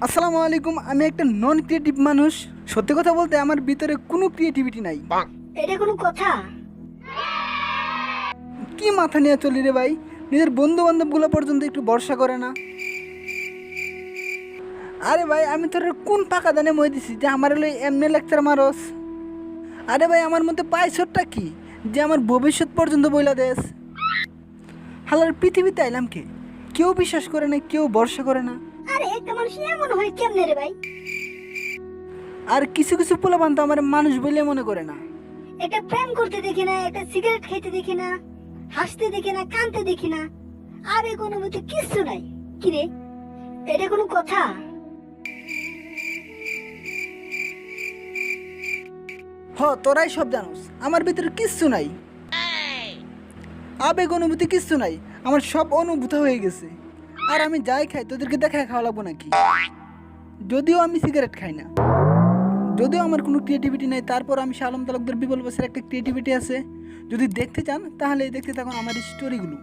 আসসালামু আলাইকুম। আমি একটা নন ক্রিয়েটিভ মানুষ। সত্যি কথা বলতে আমার ভিতরে কোনো ক্রিয়েটিভিটি নাই। এটা কোনো কথা? কি মাথা নিয়ে চলি রে ভাই, নিজের বন্ধু বান্ধবগুলো পর্যন্ত একটু ভরসা করে না। আরে ভাই, আমি তোর কোন পাকা দানে মই দিছি যে আমার হলো এমনি লেকচার মারস? আরে ভাই, আমার মধ্যে পাইছরটা কি যে আমার ভবিষ্যৎ পর্যন্ত বইলা দেশ? হালার পৃথিবীতে আইলাম কে? কেউ বিশ্বাস করে না, কেউ ভরসা করে না। আরে একটা মানুষ এমন হয় কেমনে রে ভাই? আর কিছু কিছু পোলাপান তো আমার মানুষ বলে মনে করে না। একটা প্রেম করতে দেখি না, একটা সিগারেট খাইতে দেখি না, হাসতে দেখি না, কাঁদতে দেখি না, আবেগ অনুভূতি কিচ্ছু নাই। কিরে, এটা কোনো কথা? তোরাই সব জানোস, আমার ভিতরে কিচ্ছু নাই, আবেগ অনুভূতি কিচ্ছু নাই। আমার সব অনুভূত হয়ে গেছে। আর আমি যাই খাই তোদেরকে দেখায় খাওয়া লাগবো নাকি? যদিও আমি সিগারেট খাই না, যদিও আমার কোনো ক্রিয়েটিভিটি নাই, তারপর আমি শাহ আলম তালুকদার বিপুল বসের একটা ক্রিয়েটিভিটি আছে। যদি দেখতে চান তাহলে দেখতে থাকুন আমার স্টোরিগুলো।